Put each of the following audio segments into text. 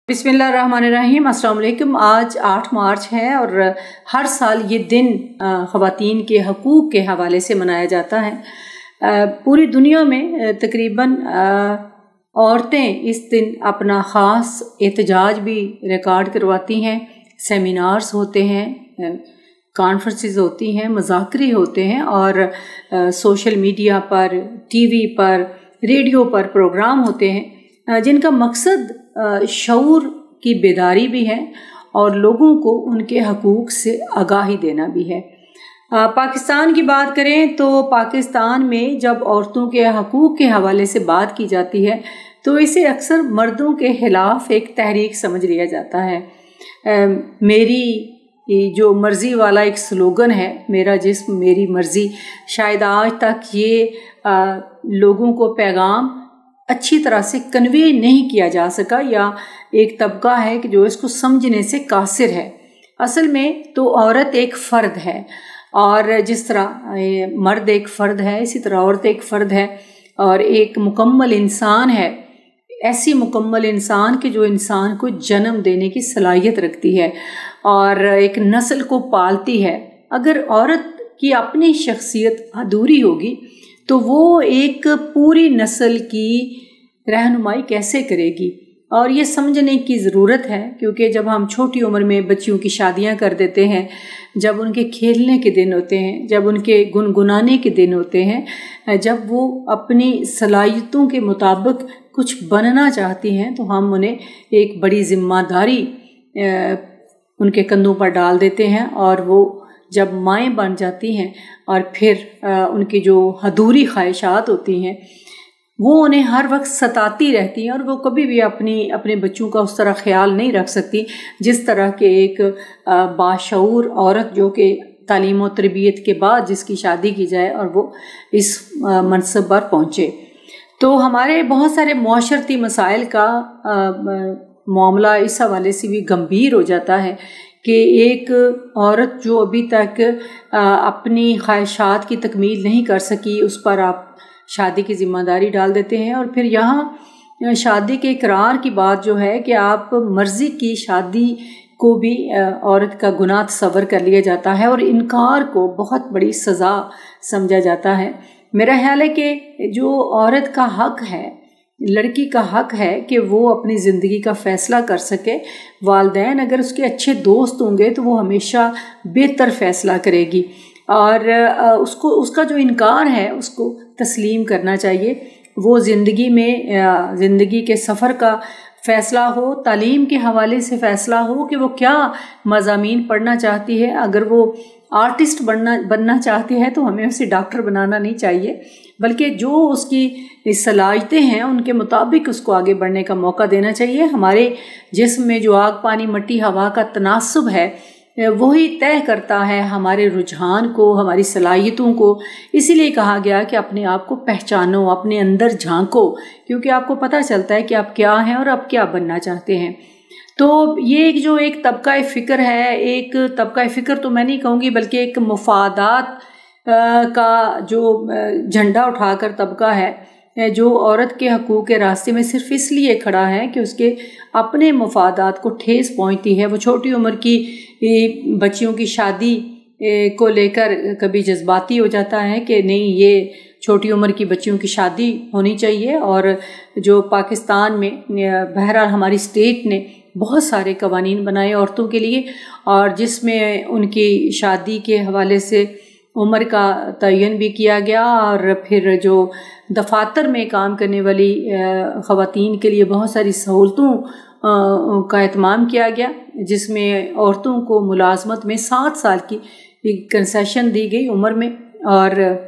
बिस्मिल्लाहिर्रहमानिर्रहीम। अस्सलाम वालेकुम। आज 8 मार्च है और हर साल ये दिन ख़वातीन के हकूक़ के हवाले से मनाया जाता है। पूरी दुनिया में तकरीबन औरतें इस दिन अपना ख़ास एहतजाज भी रिकॉर्ड करवाती हैं, सेमिनार्स होते हैं, कॉन्फ्रेंसेस होती हैं, मुज़ाकरे होते हैं और सोशल मीडिया पर, टीवी पर, रेडियो पर प्रोग्राम होते हैं जिनका मकसद शऊर की बेदारी भी है और लोगों को उनके हकूक़ से आगाही देना भी है। पाकिस्तान की बात करें तो पाकिस्तान में जब औरतों के हकूक़ के हवाले से बात की जाती है तो इसे अक्सर मर्दों के ख़िलाफ़ एक तहरीक समझ लिया जाता है। मेरी जो मर्ज़ी वाला एक स्लोगन है, मेरा जिस्म मेरी मर्ज़ी, शायद आज तक ये लोगों को पैगाम अच्छी तरह से कन्वे नहीं किया जा सका या एक तबका है कि जो इसको समझने से कासिर है। असल में तो औरत एक फ़र्द है और जिस तरह मर्द एक फ़र्द है इसी तरह औरत एक फ़र्द है और एक मुकम्मल इंसान है, ऐसी मुकम्मल इंसान कि जो इंसान को जन्म देने की सलाहियत रखती है और एक नस्ल को पालती है। अगर औरत की अपनी शख्सियत अधूरी होगी तो वो एक पूरी नस्ल की रहनुमाई कैसे करेगी। और ये समझने की ज़रूरत है क्योंकि जब हम छोटी उम्र में बच्चियों की शादियां कर देते हैं, जब उनके खेलने के दिन होते हैं, जब उनके गुनगुनाने के दिन होते हैं, जब वो अपनी सलाहियतों के मुताबिक कुछ बनना चाहती हैं तो हम उन्हें एक बड़ी ज़िम्मेदारी उनके कंधों पर डाल देते हैं और वो जब माएँ बन जाती हैं और फिर उनकी जो अधूरी ख्वाहिशात होती हैं वो उन्हें हर वक्त सताती रहती हैं और वो कभी भी अपने बच्चों का उस तरह ख्याल नहीं रख सकती जिस तरह के एक बाशऊर औरत जो कि तालीम और तरबियत के बाद जिसकी शादी की जाए और वो इस मनसब पर पहुँचे। तो हमारे बहुत सारे मुआशरती मसाइल का मामला इस हवाले से भी गंभीर हो जाता है कि एक औरत जो अभी तक अपनी ख्वाहिशात की तकमील नहीं कर सकी उस पर आप शादी की ज़िम्मेदारी डाल देते हैं और फिर यहाँ शादी के इकरार की बात जो है कि आप मर्ज़ी की शादी को भी औरत का गुनाह तस्वर कर लिया जाता है और इनकार को बहुत बड़ी सज़ा समझा जाता है। मेरा ख्याल है कि जो औरत का हक़ है, लड़की का हक़ है कि वो अपनी ज़िंदगी का फ़ैसला कर सके। वालिदैन अगर उसके अच्छे दोस्त होंगे तो वो हमेशा बेहतर फ़ैसला करेगी और उसका जो इनकार है उसको तस्लीम करना चाहिए। वो ज़िंदगी के सफ़र का फ़ैसला हो, तालीम के हवाले से फ़ैसला हो कि वो क्या मज़ामीन पढ़ना चाहती है। अगर वो आर्टिस्ट बनना चाहती है तो हमें उसे डॉक्टर बनाना नहीं चाहिए बल्कि जो उसकी सलाहियतें हैं उनके मुताबिक उसको आगे बढ़ने का मौका देना चाहिए। हमारे जिस्म में जो आग पानी मट्टी हवा का तनासुब है वही तय करता है हमारे रुझान को, हमारी सलाहियतों को। इसीलिए कहा गया कि अपने आप को पहचानो, अपने अंदर झांको, क्योंकि आपको पता चलता है कि आप क्या हैं और आप क्या बनना चाहते हैं। तो ये जो एक तबका फ़िक्र है, एक तबका फ़िक्र तो मैं नहीं कहूँगी बल्कि एक मुफादात का जो झंडा उठाकर तबका है जो औरत के हकूक़ के रास्ते में सिर्फ़ इसलिए खड़ा है कि उसके अपने मुफादात को ठेस पहुँचती है। वो छोटी उम्र की बच्चियों की शादी को लेकर कभी जज्बाती हो जाता है कि नहीं, ये छोटी उम्र की बच्चियों की शादी होनी चाहिए। और जो पाकिस्तान में बहरहाल हमारी स्टेट ने बहुत सारे कवानीन बनाए औरतों के लिए और जिसमें उनकी शादी के हवाले से उम्र का तयन भी किया गया और फिर जो दफातर में काम करने वाली ख़वातीन के लिए बहुत सारी सहूलतों का एहतमाम किया गया जिसमें औरतों को मुलाजमत में 7 साल की कंसेशन दी गई उम्र में और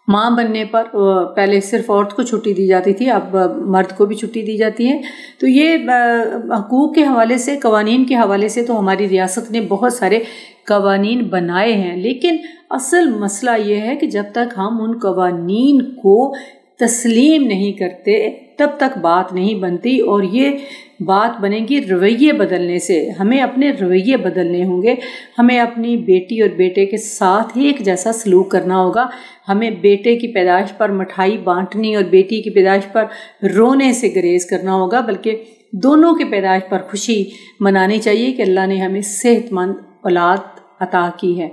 माँ बनने पर पहले सिर्फ औरत को छुट्टी दी जाती थी, अब मर्द को भी छुट्टी दी जाती है। तो ये हकूक़ के हवाले से, कवानीन के हवाले से तो हमारी रियासत ने बहुत सारे कवानीन बनाए हैं, लेकिन असल मसला ये है कि जब तक हम उन कवानीन को तस्लीम नहीं करते तब तक बात नहीं बनती और ये बात बनेगी रवैये बदलने से। हमें अपने रवैये बदलने होंगे, हमें अपनी बेटी और बेटे के साथ एक जैसा सलूक करना होगा। हमें बेटे की पैदाइश पर मिठाई बांटनी और बेटी की पैदाइश पर रोने से गुरेज करना होगा, बल्कि दोनों के पैदाइश पर खुशी मनानी चाहिए कि अल्लाह ने हमें सेहतमंद औलाद अता की है।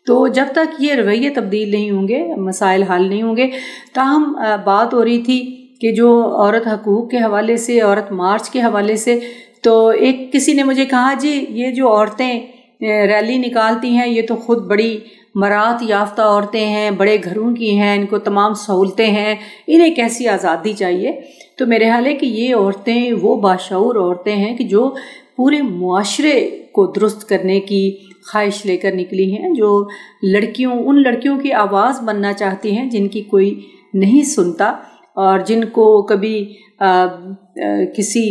तो जब तक ये रवैये तब्दील नहीं होंगे, मसाइल हल नहीं होंगे। ताहम बात हो रही थी कि जो औरत हकूक़ के हवाले से, औरत मार्च के हवाले से, तो एक किसी ने मुझे कहा जी ये जो औरतें रैली निकालती हैं ये तो ख़ुद बड़ी मरात याफ्ता औरतें हैं, बड़े घरों की हैं, इनको तमाम सहूलतें हैं, इन्हें कैसी आज़ादी चाहिए। तो मेरे ख्याल है कि ये औरतें वो बाशऊर औरतें हैं कि जो पूरे मुआशरे को दुरुस्त करने की ख्वाहिश लेकर निकली हैं, जो उन लड़कियों की आवाज़ बनना चाहती हैं जिनकी कोई नहीं सुनता और जिनको कभी किसी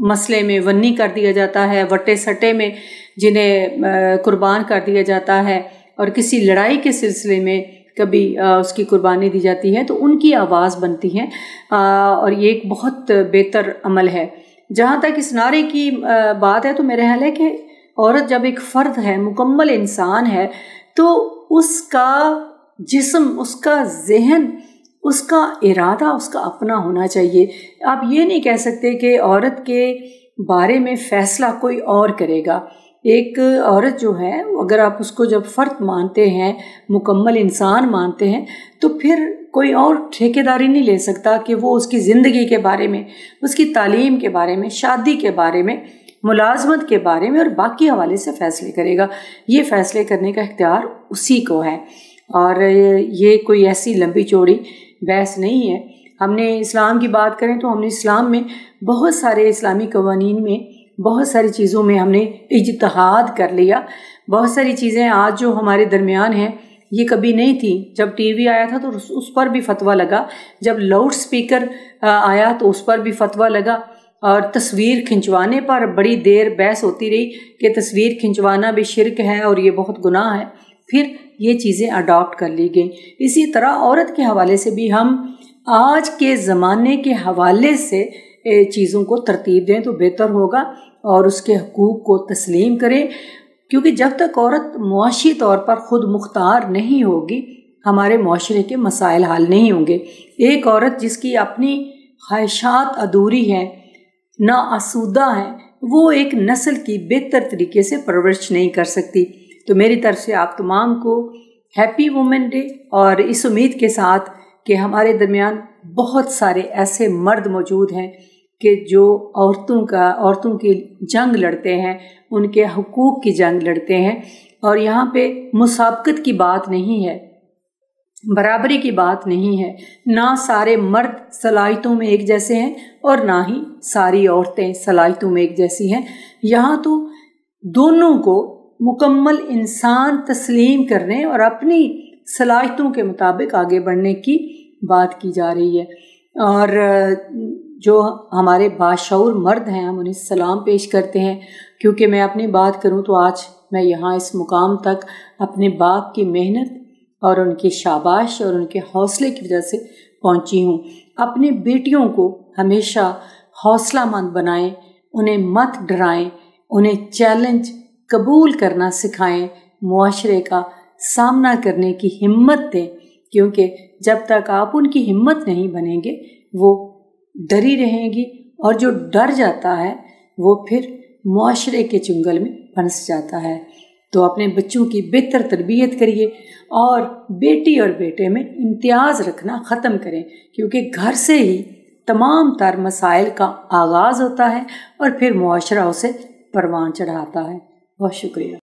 मसले में वन्नी कर दिया जाता है, वट्टे सट्टे में जिन्हें कुर्बान कर दिया जाता है और किसी लड़ाई के सिलसिले में कभी उसकी कुर्बानी दी जाती है, तो उनकी आवाज़ बनती हैं और ये एक बहुत बेहतर अमल है। जहाँ तक इस नारे की बात है तो मेरा ख्याल है कि औरत जब एक फ़र्द है, मुकम्मल इंसान है, तो उसका जिस्म, उसका जहन, उसका इरादा उसका अपना होना चाहिए। आप ये नहीं कह सकते कि औरत के बारे में फ़ैसला कोई और करेगा। एक औरत जो है, अगर आप उसको जब फ़र्द मानते हैं, मुकम्मल इंसान मानते हैं, तो फिर कोई और ठेकेदारी नहीं ले सकता कि वो उसकी ज़िंदगी के बारे में, उसकी तालीम के बारे में, शादी के बारे में, मुलाजमत के बारे में और बाकी हवाले से फ़ैसले करेगा। ये फ़ैसले करने का इख्तियार उसी को है और ये कोई ऐसी लंबी चौड़ी बहस नहीं है। हमने इस्लाम की बात करें तो हमने इस्लाम में बहुत सारे इस्लामी कवानीन में बहुत सारी चीज़ों में हमने इज्तिहाद कर लिया। बहुत सारी चीज़ें आज जो हमारे दरमियान हैं ये कभी नहीं थी। जब टीवी आया था तो उस पर भी फतवा लगा, जब लाउड स्पीकर आया तो उस पर भी फतवा लगा और तस्वीर खिंचवाने पर बड़ी देर बहस होती रही कि तस्वीर खिंचवाना भी शिरक है और ये बहुत गुनाह है। फिर ये चीज़ें अडॉप्ट कर ली गई। इसी तरह औरत के हवाले से भी हम आज के ज़माने के हवाले से चीज़ों को तरतीब दें तो बेहतर होगा और उसके हकूक़ को तस्लीम करें, क्योंकि जब तक औरत मुआशी तौर पर ख़ुद मुख्तार नहीं होगी हमारे मुआशरे के मसाइल हल नहीं होंगे। एक औरत जिसकी अपनी ख्वाहिशात अधूरी हैं, ना आसूदा हैं, वो एक नस्ल की बेहतर तरीके से परवरिश नहीं कर सकती। तो मेरी तरफ से आप तमाम को हैप्पी वुमेन डे और इस उम्मीद के साथ कि हमारे दरमियान बहुत सारे ऐसे मर्द मौजूद हैं कि जो औरतों की जंग लड़ते हैं, उनके हकूक़ की जंग लड़ते हैं। और यहाँ पे मुसाबकत की बात नहीं है, बराबरी की बात नहीं है। ना सारे मर्द सलाहियतों में एक जैसे हैं और ना ही सारी औरतें सलाहियतों में एक जैसी हैं। यहाँ तो दोनों को मुकम्मल इंसान तस्लीम करने और अपनी सलाहियतों के मुताबिक आगे बढ़ने की बात की जा रही है। और जो हमारे बाशऊर मर्द हैं हम उन्हें सलाम पेश करते हैं, क्योंकि मैं अपनी बात करूं तो आज मैं यहाँ इस मुकाम तक अपने बाप की मेहनत और उनकी शाबाश और उनके हौसले की वजह से पहुँची हूँ। अपनी बेटियों को हमेशा हौसलामंद बनाएं, उन्हें मत डराएं, उन्हें चैलेंज कबूल करना सिखाएं, मुआशरे का सामना करने की हिम्मत दें, क्योंकि जब तक आप उनकी हिम्मत नहीं बनेंगे वो डरी रहेंगी और जो डर जाता है वो फिर मुआशरे के चुंगल में फंस जाता है। तो अपने बच्चों की बेहतर तरबियत करिए और बेटी और बेटे में इम्तियाज़ रखना ख़त्म करें, क्योंकि घर से ही तमाम तर मसाइल का आगाज़ होता है और फिर मुआशरा उसे परवान चढ़ाता है। बहुत शुक्रिया।